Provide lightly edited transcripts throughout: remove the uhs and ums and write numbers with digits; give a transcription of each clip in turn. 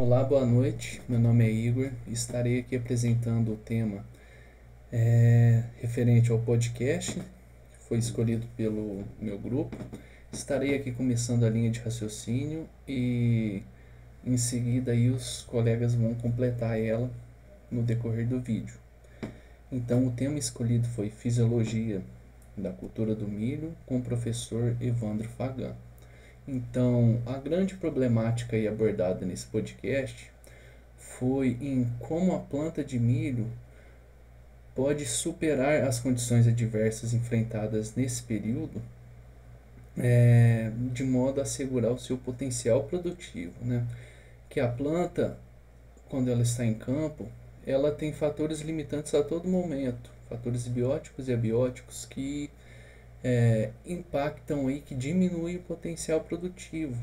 Olá, boa noite. Meu nome é Igor e estarei aqui apresentando o tema referente ao podcast, que foi escolhido pelo meu grupo. Estarei aqui começando a linha de raciocínio e em seguida aí os colegas vão completar ela no decorrer do vídeo. Então o tema escolhido foi Fisiologia da Cultura do Milho com o professor Evandro Fagan. Então, a grande problemática aí abordada nesse podcast foi em como a planta de milho pode superar as condições adversas enfrentadas nesse período, de modo a assegurar o seu potencial produtivo, né? Que a planta, quando ela está em campo, ela tem fatores limitantes a todo momento, fatores bióticos e abióticos que impactam aí, que diminuem o potencial produtivo,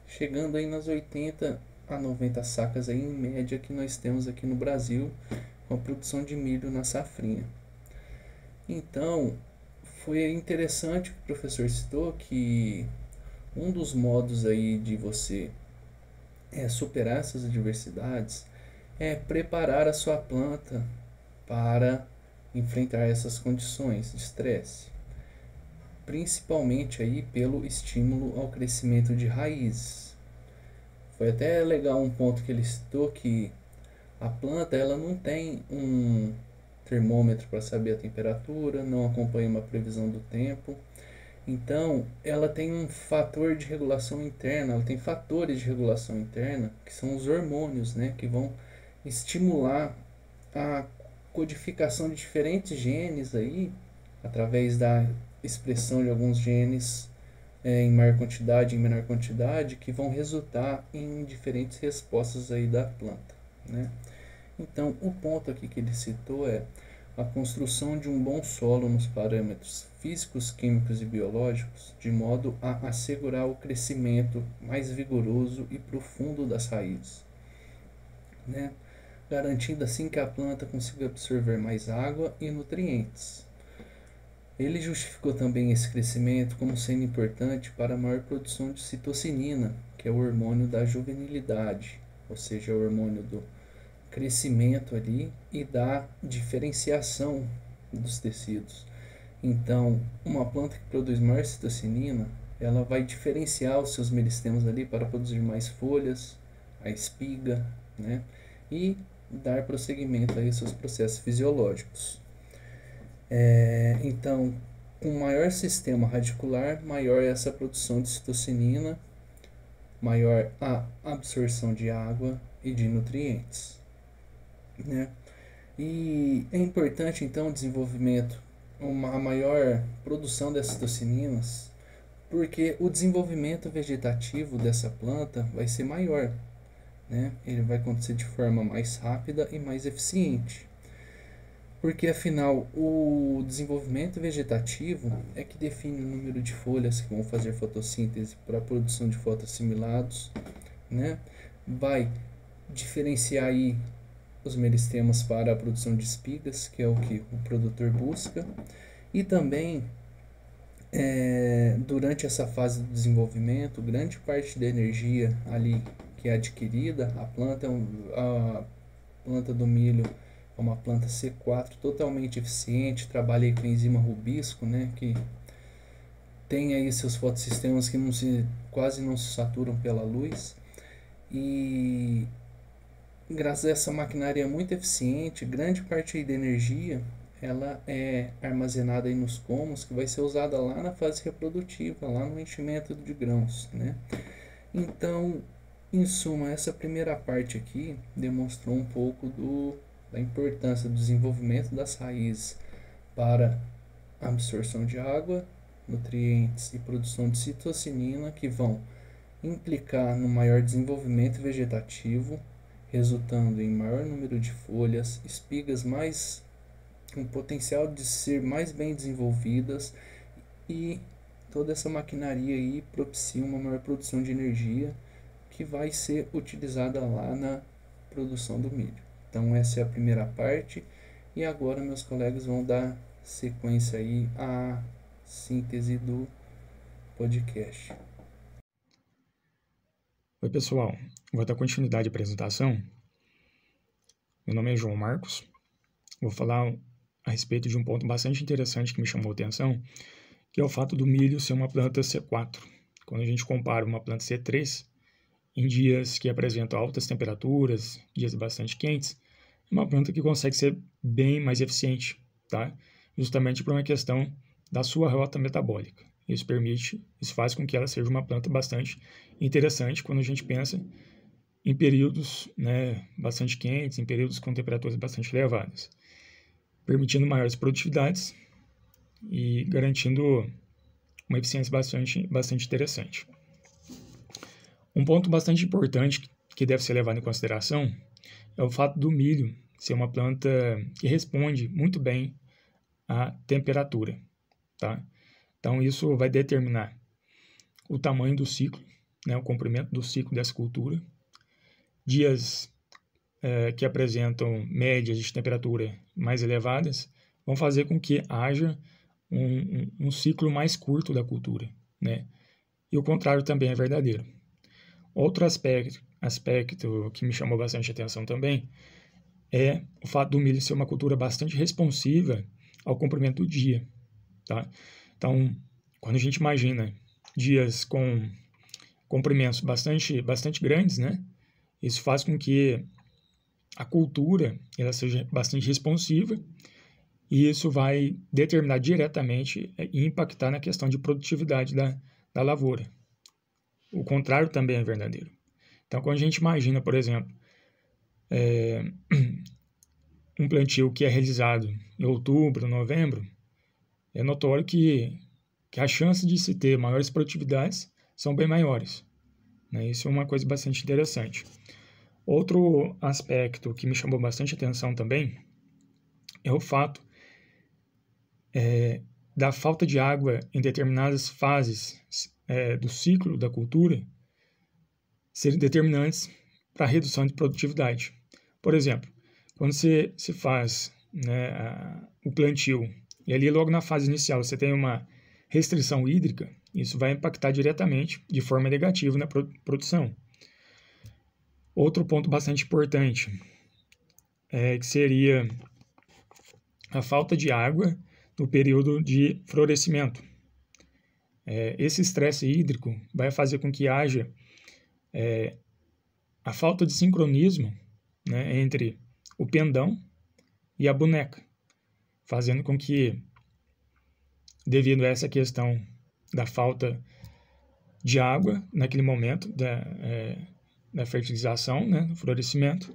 chegando aí nas 80 a 90 sacas aí em média que nós temos aqui no Brasil com a produção de milho na safrinha. Então, foi interessante que o professor citou que um dos modos aí de você superar essas adversidades é preparar a sua planta para enfrentar essas condições de estresse, principalmente aí pelo estímulo ao crescimento de raízes. Foi até legal um ponto que ele citou, que a planta ela não tem um termômetro para saber a temperatura, não acompanha uma previsão do tempo. Então, ela tem um fator de regulação interna, ela tem fatores de regulação interna, que são os hormônios, né, que vão estimular a codificação de diferentes genes aí, através da expressão de alguns genes em maior quantidade, em menor quantidade, que vão resultar em diferentes respostas aí da planta, né? Então, o ponto aqui que ele citou é a construção de um bom solo nos parâmetros físicos, químicos e biológicos, de modo a assegurar o crescimento mais vigoroso e profundo das raízes, né? Garantindo assim que a planta consiga absorver mais água e nutrientes. Ele justificou também esse crescimento como sendo importante para a maior produção de citocinina, que é o hormônio da juvenilidade, ou seja, o hormônio do crescimento ali e da diferenciação dos tecidos. Então, uma planta que produz maior citocinina, ela vai diferenciar os seus meristemas ali para produzir mais folhas, a espiga, né? E dar prosseguimento a seus processos fisiológicos. Então, com maior sistema radicular, maior é essa produção de citocinina, maior a absorção de água e de nutrientes, né? E é importante então o desenvolvimento, a maior produção dessas citocininas, porque o desenvolvimento vegetativo dessa planta vai ser maior, né? Ele vai acontecer de forma mais rápida e mais eficiente. Porque afinal, o desenvolvimento vegetativo é que define o número de folhas que vão fazer fotossíntese para a produção de fotoassimilados, né? Vai diferenciar aí os meristemas para a produção de espigas, que é o que o produtor busca, e também durante essa fase do desenvolvimento, grande parte da energia ali que é adquirida, a planta do milho é uma planta C4 totalmente eficiente, trabalha com a enzima rubisco, né, que tem aí seus fotossistemas que quase não se saturam pela luz, e graças a essa maquinária muito eficiente, grande parte aí da energia ela é armazenada aí nos colmos, que vai ser usada lá na fase reprodutiva, lá no enchimento de grãos, né? Então, em suma, essa primeira parte aqui demonstrou um pouco da importância do desenvolvimento das raízes para a absorção de água, nutrientes e produção de citocinina, que vão implicar no maior desenvolvimento vegetativo, resultando em maior número de folhas, espigas mais com potencial de ser mais bem desenvolvidas, e toda essa maquinaria aí propicia uma maior produção de energia que vai ser utilizada lá na produção do milho. Então essa é a primeira parte, e agora meus colegas vão dar sequência aí à síntese do podcast. Oi, pessoal. Vou dar continuidade à apresentação. Meu nome é João Marcos. Vou falar a respeito de um ponto bastante interessante que me chamou a atenção, que é o fato do milho ser uma planta C4. Quando a gente compara uma planta C3, em dias que apresentam altas temperaturas, dias bastante quentes, é uma planta que consegue ser bem mais eficiente, tá? Justamente por uma questão da sua rota metabólica. Isso faz com que ela seja uma planta bastante interessante quando a gente pensa em períodos, né, bastante quentes, em períodos com temperaturas bastante elevadas, permitindo maiores produtividades e garantindo uma eficiência bastante interessante. Um ponto bastante importante que deve ser levado em consideração é o fato do milho ser uma planta que responde muito bem à temperatura, tá? Então, isso vai determinar o tamanho do ciclo, né, o comprimento do ciclo dessa cultura. Dias que apresentam médias de temperatura mais elevadas vão fazer com que haja um ciclo mais curto da cultura, né? E o contrário também é verdadeiro. Outro aspecto que me chamou bastante atenção também é o fato do milho ser uma cultura bastante responsiva ao comprimento do dia, tá? Então, quando a gente imagina dias com comprimentos bastante grandes, né? Isso faz com que a cultura ela seja bastante responsiva e isso vai determinar diretamente e impactar na questão de produtividade da lavoura. O contrário também é verdadeiro. Então, quando a gente imagina, por exemplo, um plantio que é realizado em outubro, novembro, é notório que as chances de se ter maiores produtividades são bem maiores, né? Isso é uma coisa bastante interessante. Outro aspecto que me chamou bastante atenção também é o fato da falta de água em determinadas fases do ciclo da cultura serem determinantes para a redução de produtividade. Por exemplo, quando se faz, né, o plantio e ali logo na fase inicial você tem uma restrição hídrica, isso vai impactar diretamente, de forma negativa, na produção. Outro ponto bastante importante que seria a falta de água no período de florescimento. Esse estresse hídrico vai fazer com que haja a falta de sincronismo, né, entre o pendão e a boneca, fazendo com que, devido a essa questão da falta de água naquele momento da fertilização, né, do florescimento,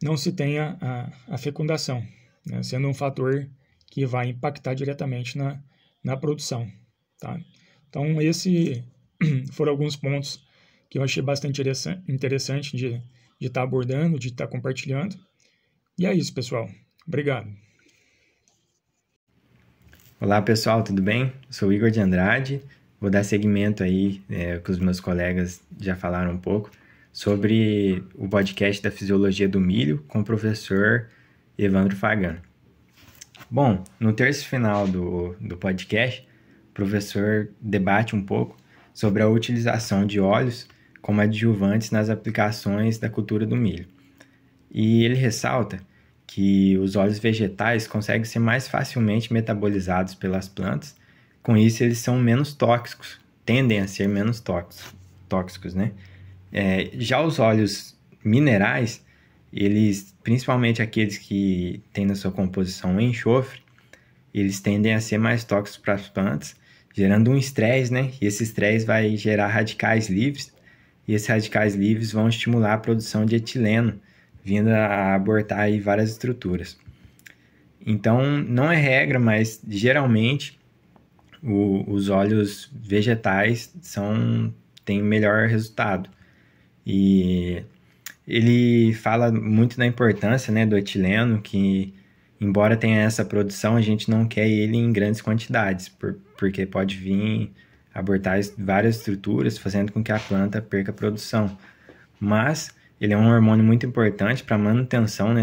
não se tenha a fecundação, né, sendo um fator que vai impactar diretamente na produção. Tá? Então, esses foram alguns pontos que eu achei bastante interessante de estar abordando, de estar compartilhando. E é isso, pessoal. Obrigado. Olá, pessoal, tudo bem? Eu sou o Igor de Andrade. Vou dar seguimento aí, que os meus colegas já falaram um pouco, sobre o podcast da Fisiologia do Milho com o professor Evandro Fagan. Bom, no terço final do podcast, o professor debate um pouco sobre a utilização de óleos como adjuvantes nas aplicações da cultura do milho. E ele ressalta que os óleos vegetais conseguem ser mais facilmente metabolizados pelas plantas, com isso eles são menos tóxicos, tendem a ser menos tóxicos, né? Já os óleos minerais, eles, principalmente aqueles que têm na sua composição o enxofre, eles tendem a ser mais tóxicos para as plantas, gerando um estresse, né? E esse estresse vai gerar radicais livres, e esses radicais livres vão estimular a produção de etileno, vindo a abortar aí várias estruturas. Então, não é regra, mas geralmente os óleos vegetais têm melhor resultado. E ele fala muito da importância, né, do etileno, que embora tenha essa produção, a gente não quer ele em grandes quantidades, porque pode vir abortar várias estruturas, fazendo com que a planta perca a produção. Mas ele é um hormônio muito importante para a manutenção, né,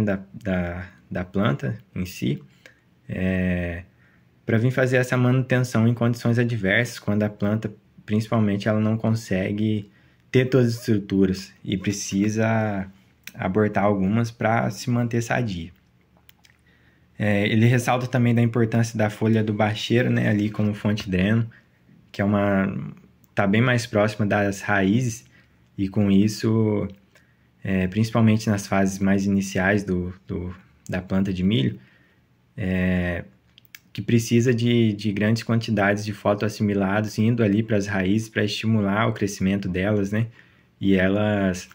da planta em si, para vir fazer essa manutenção em condições adversas, quando a planta, principalmente, ela não consegue ter todas as estruturas e precisa abortar algumas para se manter sadia. Ele ressalta também da importância da folha do bacheiro, né, ali como fonte dreno, que tá bem mais próxima das raízes, e com isso, principalmente nas fases mais iniciais da planta de milho, que precisa de grandes quantidades de fotoassimilados indo ali para as raízes para estimular o crescimento delas, né? E elas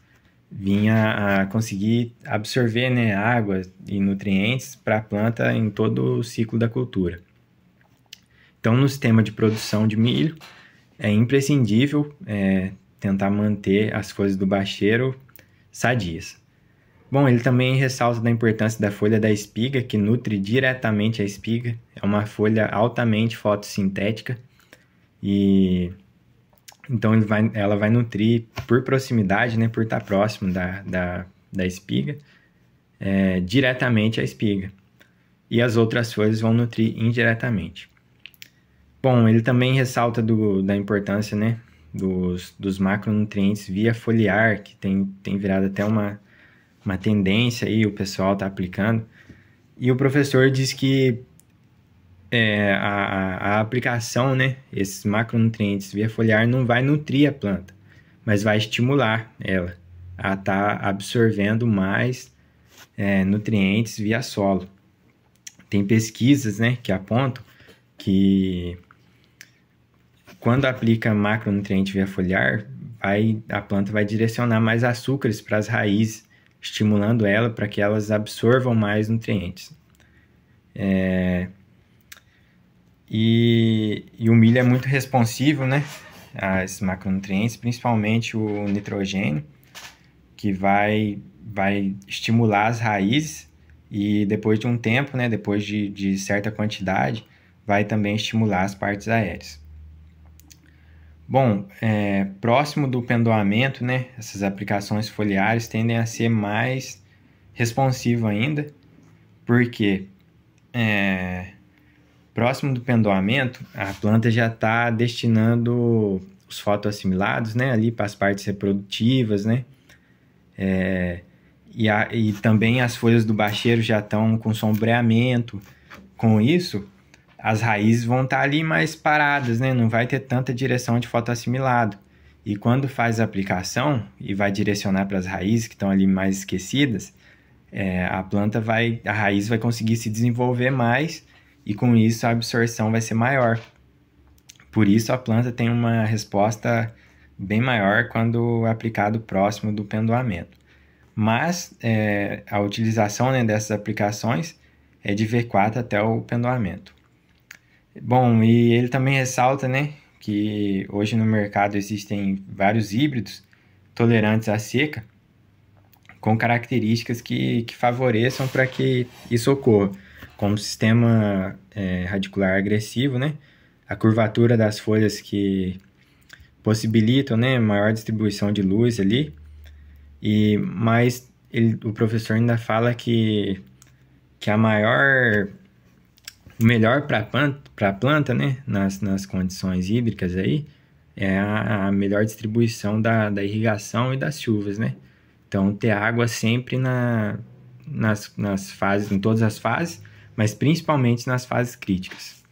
vinham a conseguir absorver, né, água e nutrientes para a planta em todo o ciclo da cultura. Então, no sistema de produção de milho, é imprescindível tentar manter as folhas do bacheiro sadias. Bom, ele também ressalta da importância da folha da espiga, que nutre diretamente a espiga. É uma folha altamente fotossintética e então ela vai nutrir por proximidade, né, por estar próximo da espiga, diretamente a espiga. E as outras folhas vão nutrir indiretamente. Bom, ele também ressalta da importância, né, dos macronutrientes via foliar, que tem virado até uma tendência aí, o pessoal está aplicando. E o professor diz que a aplicação, né, esses macronutrientes via foliar não vai nutrir a planta, mas vai estimular ela a estar absorvendo mais nutrientes via solo. Tem pesquisas, né, que apontam que quando aplica macronutriente via foliar, a planta vai direcionar mais açúcares para as raízes, estimulando ela para que elas absorvam mais nutrientes. E o milho é muito responsivo, né, a esses macronutrientes, principalmente o nitrogênio, que vai estimular as raízes e depois de um tempo, né, depois de certa quantidade, vai também estimular as partes aéreas. Bom, próximo do pendoamento, né, essas aplicações foliares tendem a ser mais responsivas ainda, porque próximo do pendoamento, a planta já está destinando os fotoassimilados, né, ali para as partes reprodutivas, né, e também as folhas do bacheiro já estão com sombreamento. Com isso, as raízes vão estar ali mais paradas, né? Não vai ter tanta direção de fotoassimilado. E quando faz a aplicação e vai direcionar para as raízes que estão ali mais esquecidas, a raiz vai conseguir se desenvolver mais e com isso a absorção vai ser maior. Por isso a planta tem uma resposta bem maior quando aplicado próximo do pendoamento. Mas a utilização, né, dessas aplicações é de V4 até o pendoamento. Bom, e ele também ressalta, né, que hoje no mercado existem vários híbridos tolerantes à seca, com características que favoreçam para que isso ocorra, como o sistema radicular agressivo, né, a curvatura das folhas que possibilitam, né, maior distribuição de luz ali, mas o professor ainda fala que o melhor para a planta, né, nas condições hídricas aí, é a melhor distribuição da irrigação e das chuvas, né? Então, ter água sempre nas fases, em todas as fases, mas principalmente nas fases críticas.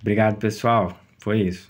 Obrigado, pessoal. Foi isso.